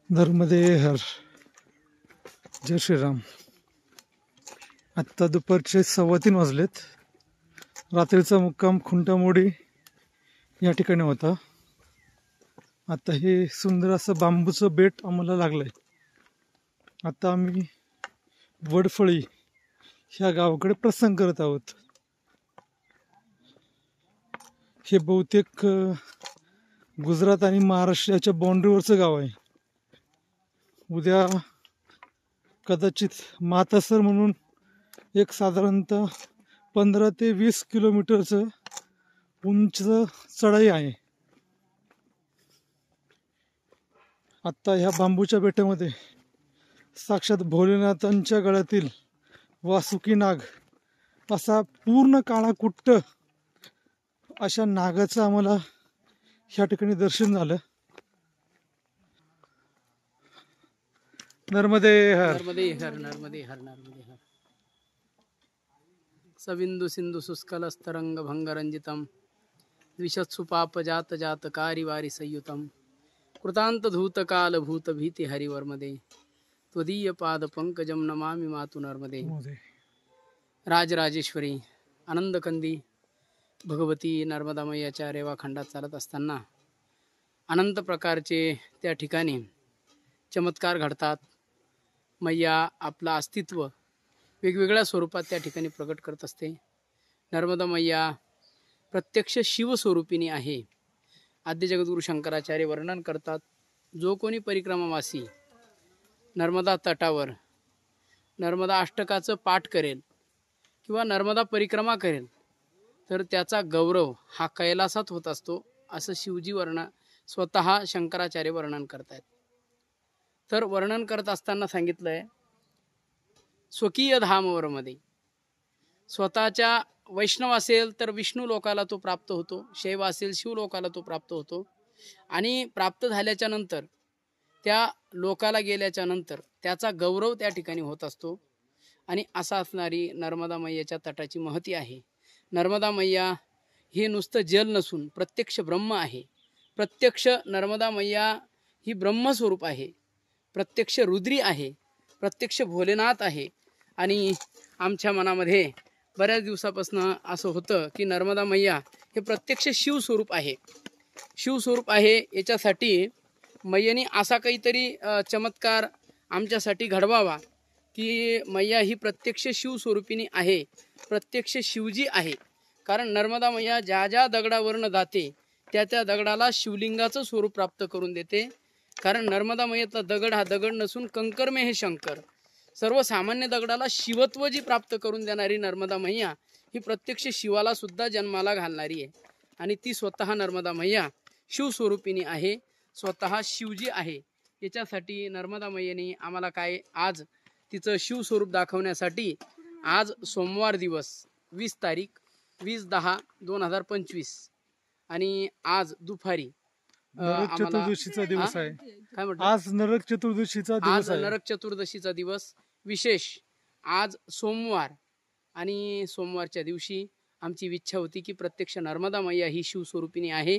नर्मदे हर. जय श्रीराम. आत्ता दुपारचे 3:15 वाजलेत. रात्रीचा मुक्काम खुंटामोडी या ठिकाणी होता. आता हे सुंदर असं बांबूचं बेट आम्हाला लागलंय. आता आम्ही वडफळी ह्या गावाकडे प्रस्थान करत आहोत. हे बहुतेक गुजरात आणि महाराष्ट्राच्या बाउंड्रीवरचं गाव आहे. उद्या कदाचित मातासर म्हणून एक साधारणतः 15 ते 20 किलोमीटरचं उंच चढाई आहे. आत्ता ह्या बांबूच्या बेटामध्ये साक्षात भोलेनाथांच्या गळ्यातील वासुकी नाग असा पूर्ण काळाकुट्ट अशा नागाचं आम्हाला ह्या ठिकाणी दर्शन झालं. नर्मदे हर. नर्मदे हर. नर्मदे हर. नर्मदे हर. सविंदु सिंधु शुष्कलस्तरंग भंगरंजितम द्विषत्सु पाप जात जात कारिवारि संयुतम कृतांत धूत काल भूत भीति हरिवर्मदे त्वदीय पाद पंकजम नमामि मातु नर्मदे. राजराजेश्वरी आनंदकंदी भगवती नर्मदा मैयाच्या रेवाखंडात चालत असताना अनंत प्रकारचे त्या ठिकाणी चमत्कार घडतात. मैया आपलं अस्तित्व वेगवेगळ्या स्वरूपात त्या ठिकाणी प्रकट करत असते. नर्मदा मैया प्रत्यक्ष शिवस्वरूपिणी आहे. आद्य जगद्गुरु शंकराचार्य वर्णन करतात, जो कोणी परिक्रमावासी नर्मदा तटावर नर्मदा अष्टकाचं पाठ करेल किंवा नर्मदा परिक्रमा करेल तर त्याचा गौरव हा कैलासात होत असतो, असं शिवजी स्वतः शंकराचार्य वर्णन करतायत. तर वर्णन करत असताना सांगितलंय, स्वकीय धामवरमध्ये स्वतःच्या वैष्णव असेल तर विष्णू लोकाला तो प्राप्त होतो, शैव असेल शिव लोकाला तो प्राप्त होतो. आणि प्राप्त झाल्याच्या नंतर त्या लोकाला गेल्याच्या नंतर त्याचा गौरव त्या ठिकाणी होत असतो. आणि असा असणारी नर्मदा मैयाच्या तटाची महती आहे. नर्मदा मैया हे नुसतं जल नसून प्रत्यक्ष ब्रह्म आहे. प्रत्यक्ष नर्मदा मैया ही ब्रह्मस्वरूप आहे, प्रत्यक्ष रुद्री आहे, प्रत्यक्ष भोलेनाथ आहे. आणि आमच्या मनामध्ये बऱ्याच दिवसापासून असं होतं की नर्मदा मैया हे प्रत्यक्ष शिवस्वरूप आहे. शिवस्वरूप आहे याच्यासाठी मैयाने असा काहीतरी चमत्कार आमच्यासाठी घडवावा की मैया ही प्रत्यक्ष शिवस्वरूपिणी आहे, प्रत्यक्ष शिवजी आहे. कारण नर्मदा मैया ज्या ज्या दगडावरनं जाते त्या त्या दगडाला शिवलिंगाचं स्वरूप प्राप्त करून देते. कारण नर्मदा मैयातला दगड हा दगड नसून कंकर में हे शंकर. सर्वसामान्य दगडाला शिवत्व जी प्राप्त करून देणारी नर्मदा मैया ही प्रत्यक्ष शिवाला सुद्धा जन्माला घालणारी आहे. आणि ती स्वतः नर्मदा मैया शिवस्वरूपिणी आहे, स्वतः शिवजी आहे. याच्यासाठी नर्मदा मैयाने आम्हाला काय आज तिचं शिवस्वरूप दाखवण्यासाठी आज सोमवार दिवस 20 तारीख 20/10/2025 आणि आज दुपारी नरक चतुर्दशीचा दिवस आहे. काय म्हणतो, आज नरक चतुर्दशीचा दिवस आहे. नरक चतुर्दशीचा दिवस विशेष आज सोमवार. आणि सोमवारच्या दिवशी आमची इच्छा होती की प्रत्यक्ष नर्मदा मैया ही शिवस्वरूपिणी आहे.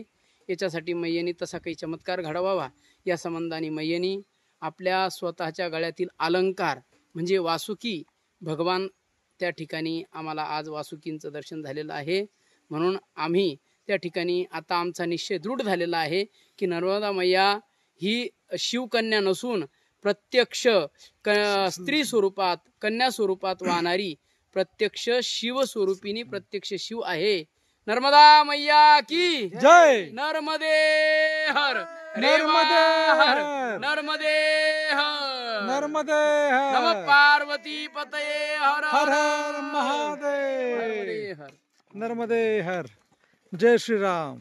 याच्यासाठी मैयानी तसा काही चमत्कार घडवावा. या संबंधाने मैयानी आपल्या स्वतःच्या गळ्यातील अलंकार म्हणजे वासुकी भगवान त्या ठिकाणी आम्हाला आज वासुकींचं दर्शन झालेलं आहे. म्हणून आम्ही त्या ठिकाणी आता आमचा निश्चय दृढ झालेला आहे की नर्मदा मैया ही शिवकन्या नसून प्रत्यक्ष स्त्री स्वरूपात कन्या स्वरूपात वाहणारी प्रत्यक्ष शिवस्वरूपिणी प्रत्यक्ष शिव आहे. नर्मदा मैया की जय. नर्मदे हर. नर्मदे हर. हर. नर्मदे हर. नर्मदे हर. नमः पार्वती पतये हर हर हर महादेव. नर्मदे हर. नर्मदे हर. जय श्रीराम.